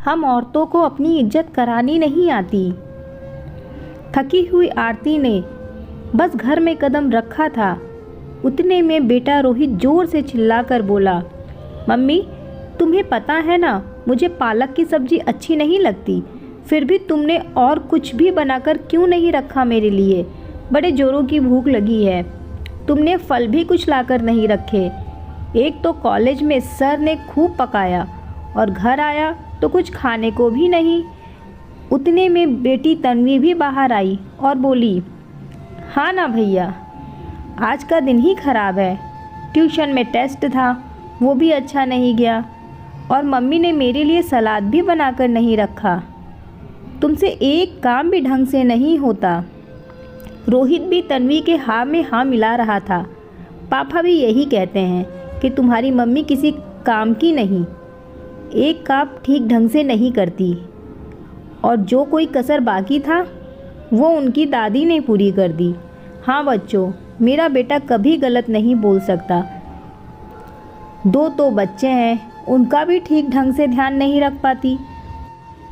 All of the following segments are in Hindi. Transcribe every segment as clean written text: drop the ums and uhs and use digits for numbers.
हम औरतों को अपनी इज्जत करानी नहीं आती। थकी हुई आरती ने बस घर में कदम रखा था, उतने में बेटा रोहित जोर से चिल्लाकर बोला, मम्मी तुम्हें पता है ना मुझे पालक की सब्जी अच्छी नहीं लगती, फिर भी तुमने और कुछ भी बनाकर क्यों नहीं रखा मेरे लिए? बड़े जोरों की भूख लगी है। तुमने फल भी कुछ लाकर नहीं रखे। एक तो कॉलेज में सर ने खूब पकाया और घर आया तो कुछ खाने को भी नहीं। उतने में बेटी तन्वी भी बाहर आई और बोली, हाँ ना भैया, आज का दिन ही खराब है। ट्यूशन में टेस्ट था, वो भी अच्छा नहीं गया और मम्मी ने मेरे लिए सलाद भी बनाकर नहीं रखा। तुमसे एक काम भी ढंग से नहीं होता। रोहित भी तन्वी के हाँ में हाँ मिला रहा था। पापा भी यही कहते हैं कि तुम्हारी मम्मी किसी काम की नहीं, एक काम ठीक ढंग से नहीं करती, और जो कोई कसर बाकी था वो उनकी दादी ने पूरी कर दी। हाँ बच्चों, मेरा बेटा कभी गलत नहीं बोल सकता। दो तो बच्चे हैं, उनका भी ठीक ढंग से ध्यान नहीं रख पाती।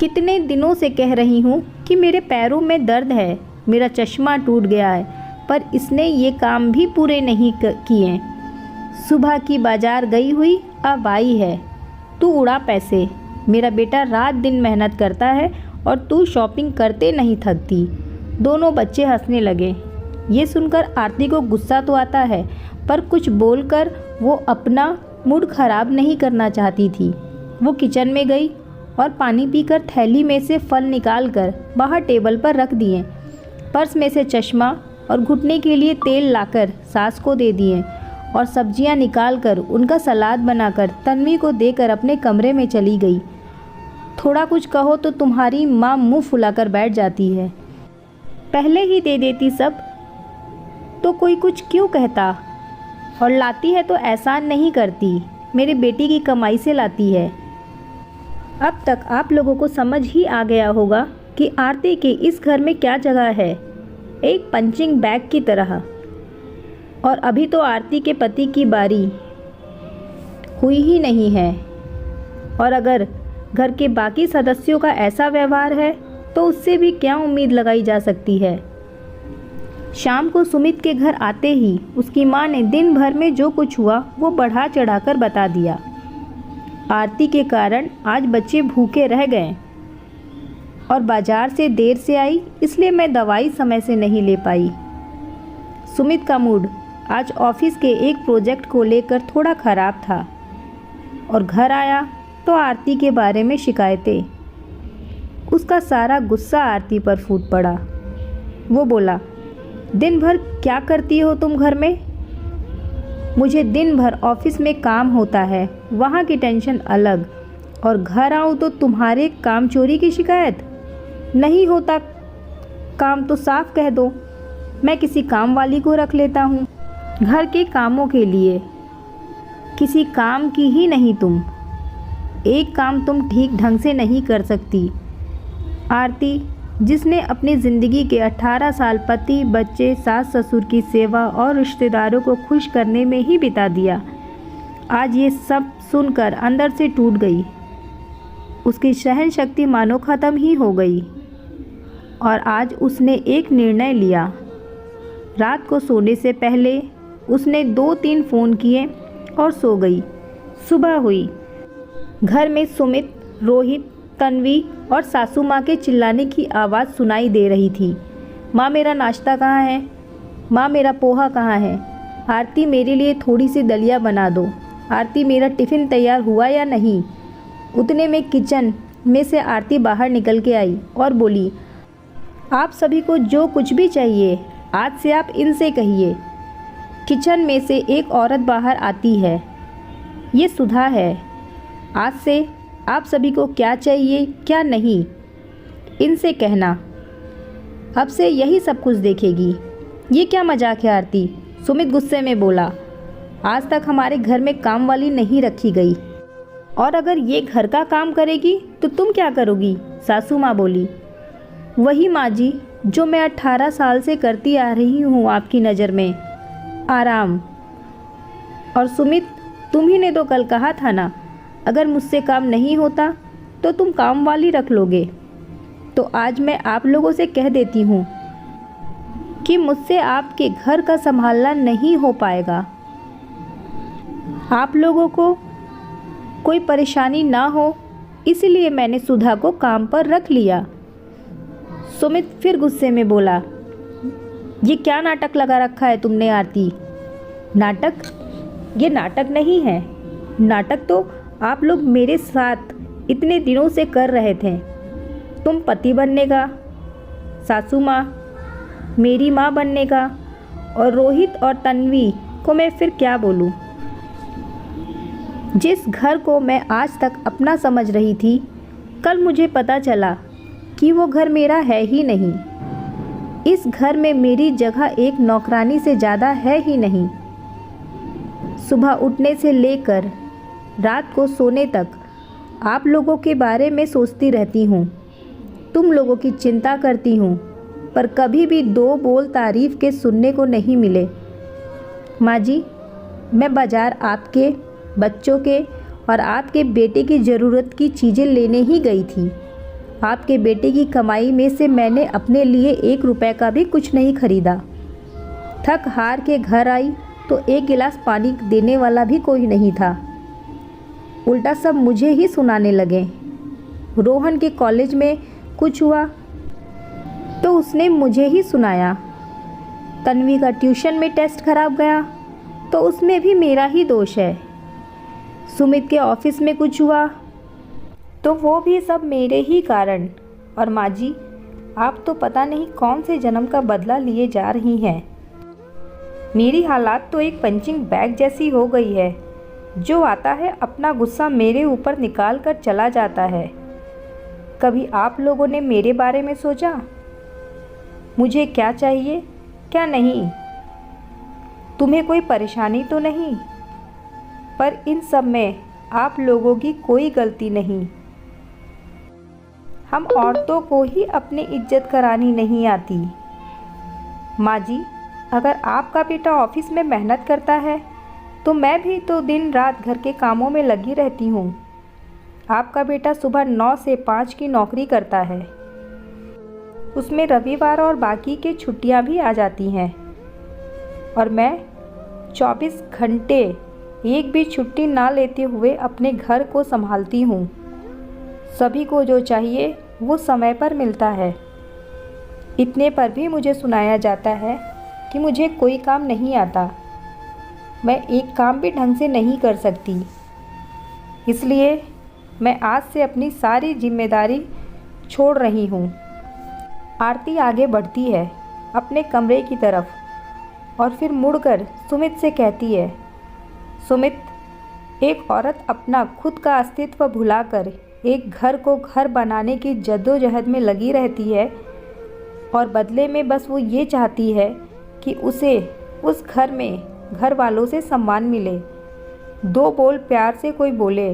कितने दिनों से कह रही हूँ कि मेरे पैरों में दर्द है, मेरा चश्मा टूट गया है, पर इसने ये काम भी पूरे नहीं किए। सुबह की बाजार गई हुई, अब आई है। तू उड़ा पैसे। मेरा बेटा रात दिन मेहनत करता है और तू शॉपिंग करते नहीं थकती। दोनों बच्चे हंसने लगे। ये सुनकर आरती को गुस्सा तो आता है, पर कुछ बोलकर वो अपना मूड खराब नहीं करना चाहती थी। वो किचन में गई और पानी पीकर थैली में से फल निकालकर बाहर टेबल पर रख दिए। पर्स में से चश्मा और घुटने के लिए तेल लाकर सास को दे दिए और सब्जियां निकालकर उनका सलाद बनाकर तन्वी को देकर अपने कमरे में चली गई। थोड़ा कुछ कहो तो तुम्हारी माँ मुंह फुलाकर बैठ जाती है। पहले ही दे देती सब तो कोई कुछ क्यों कहता, और लाती है तो एहसान नहीं करती, मेरी बेटी की कमाई से लाती है। अब तक आप लोगों को समझ ही आ गया होगा कि आरती के इस घर में क्या जगह है, एक पंचिंग बैग की तरह। और अभी तो आरती के पति की बारी हुई ही नहीं है, और अगर घर के बाकी सदस्यों का ऐसा व्यवहार है तो उससे भी क्या उम्मीद लगाई जा सकती है। शाम को सुमित के घर आते ही उसकी माँ ने दिन भर में जो कुछ हुआ वो बढ़ा चढ़ाकर बता दिया। आरती के कारण आज बच्चे भूखे रह गए और बाजार से देर से आई, इसलिए मैं दवाई समय से नहीं ले पाई। सुमित का मूड आज ऑफिस के एक प्रोजेक्ट को लेकर थोड़ा ख़राब था और घर आया तो आरती के बारे में शिकायतें। उसका सारा गुस्सा आरती पर फूट पड़ा। वो बोला, दिन भर क्या करती हो तुम घर में? मुझे दिन भर ऑफिस में काम होता है, वहाँ की टेंशन अलग, और घर आऊँ तो तुम्हारे काम चोरी की शिकायत। नहीं होता काम तो साफ कह दो, मैं किसी काम वाली को रख लेता हूँ घर के कामों के लिए। किसी काम की ही नहीं तुम, एक काम तुम ठीक ढंग से नहीं कर सकती। आरती, जिसने अपनी ज़िंदगी के 18 साल पति, बच्चे, सास ससुर की सेवा और रिश्तेदारों को खुश करने में ही बिता दिया, आज ये सब सुनकर अंदर से टूट गई। उसकी सहन शक्ति मानो ख़त्म ही हो गई और आज उसने एक निर्णय लिया। रात को सोने से पहले उसने 2-3 फ़ोन किए और सो गई। सुबह हुई। घर में सुमित, रोहित, तन्वी और सासू माँ के चिल्लाने की आवाज़ सुनाई दे रही थी। माँ मेरा नाश्ता कहाँ है? माँ मेरा पोहा कहाँ है? आरती मेरे लिए थोड़ी सी दलिया बना दो। आरती मेरा टिफ़िन तैयार हुआ या नहीं? उतने में किचन में से आरती बाहर निकल के आई और बोली, आप सभी को जो कुछ भी चाहिए आज से आप इनसे कहिए। किचन में से एक औरत बाहर आती है। ये सुधा है। आज से आप सभी को क्या चाहिए क्या नहीं इनसे कहना। अब से यही सब कुछ देखेगी। ये क्या मजाक है आरती? सुमित गुस्से में बोला। आज तक हमारे घर में काम वाली नहीं रखी गई, और अगर ये घर का काम करेगी तो तुम क्या करोगी? सासू माँ बोली। वही माँ जी जो मैं 18 साल से करती आ रही हूँ आपकी नज़र में, आराम। और सुमित, तुम ही ने तो कल कहा था ना, अगर मुझसे काम नहीं होता तो तुम काम वाली रख लोगे। तो आज मैं आप लोगों से कह देती हूँ कि मुझसे आपके घर का संभालना नहीं हो पाएगा। आप लोगों को कोई परेशानी ना हो इसलिए मैंने सुधा को काम पर रख लिया। सुमित फिर गुस्से में बोला, ये क्या नाटक लगा रखा है तुमने आरती? नाटक? ये नाटक नहीं है। नाटक तो आप लोग मेरे साथ इतने दिनों से कर रहे थे। तुम पति बनने का, सासू माँ, मेरी माँ बनने का, और रोहित और तन्वी को मैं फिर क्या बोलूँ। जिस घर को मैं आज तक अपना समझ रही थी, कल मुझे पता चला कि वो घर मेरा है ही नहीं। इस घर में मेरी जगह एक नौकरानी से ज़्यादा है ही नहीं। सुबह उठने से लेकर रात को सोने तक आप लोगों के बारे में सोचती रहती हूँ, तुम लोगों की चिंता करती हूँ, पर कभी भी दो बोल तारीफ़ के सुनने को नहीं मिले। माँ जी, मैं बाज़ार आपके बच्चों के और आपके बेटे की ज़रूरत की चीज़ें लेने ही गई थी। आपके बेटे की कमाई में से मैंने अपने लिए 1 रुपए का भी कुछ नहीं खरीदा। थक हार के घर आई तो 1 गिलास पानी देने वाला भी कोई नहीं था। उल्टा सब मुझे ही सुनाने लगे। रोहन के कॉलेज में कुछ हुआ तो उसने मुझे ही सुनाया। तन्वी का ट्यूशन में टेस्ट खराब गया तो उसमें भी मेरा ही दोष है। सुमित के ऑफिस में कुछ हुआ तो वो भी सब मेरे ही कारण। और माँ जी, आप तो पता नहीं कौन से जन्म का बदला लिए जा रही हैं। मेरी हालात तो एक पंचिंग बैग जैसी हो गई है। जो आता है अपना गुस्सा मेरे ऊपर निकाल कर चला जाता है। कभी आप लोगों ने मेरे बारे में सोचा? मुझे क्या चाहिए, क्या नहीं? तुम्हें कोई परेशानी तो नहीं? पर इन सब में आप लोगों की कोई गलती नहीं। हम औरतों को ही अपनी इज्जत करानी नहीं आती। माँ जी, अगर आपका बेटा ऑफिस में मेहनत करता है तो मैं भी तो दिन रात घर के कामों में लगी रहती हूँ। आपका बेटा सुबह 9 से 5 की नौकरी करता है। उसमें रविवार और बाकी के छुट्टियाँ भी आ जाती हैं। और मैं 24 घंटे एक भी छुट्टी ना लेते हुए अपने घर को संभालती हूँ। सभी को जो चाहिए वो समय पर मिलता है। इतने पर भी मुझे सुनाया जाता है कि मुझे कोई काम नहीं आता। मैं एक काम भी ढंग से नहीं कर सकती। इसलिए मैं आज से अपनी सारी जिम्मेदारी छोड़ रही हूँ। आरती आगे बढ़ती है अपने कमरे की तरफ और फिर मुड़कर सुमित से कहती है, सुमित, एक औरत अपना खुद का अस्तित्व भुलाकर एक घर को घर बनाने की जद्दोजहद में लगी रहती है और बदले में बस वो ये चाहती है कि उसे उस घर में घर वालों से सम्मान मिले, 2 बोल प्यार से कोई बोले।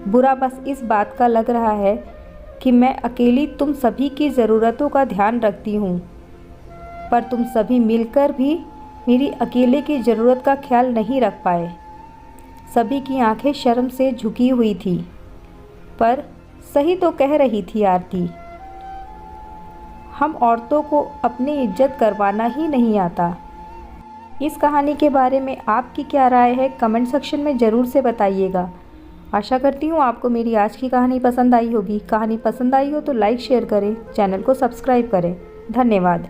बुरा बस इस बात का लग रहा है कि मैं अकेली तुम सभी की ज़रूरतों का ध्यान रखती हूँ, पर तुम सभी मिलकर भी मेरी अकेले की ज़रूरत का ख्याल नहीं रख पाए। सभी की आंखें शर्म से झुकी हुई थी, पर सही तो कह रही थी आरती। हम औरतों को अपनी इज्जत करवाना ही नहीं आता। इस कहानी के बारे में आपकी क्या राय है, कमेंट सेक्शन में ज़रूर से बताइएगा। आशा करती हूँ आपको मेरी आज की कहानी पसंद आई होगी। कहानी पसंद आई हो तो लाइक शेयर करें, चैनल को सब्सक्राइब करें। धन्यवाद।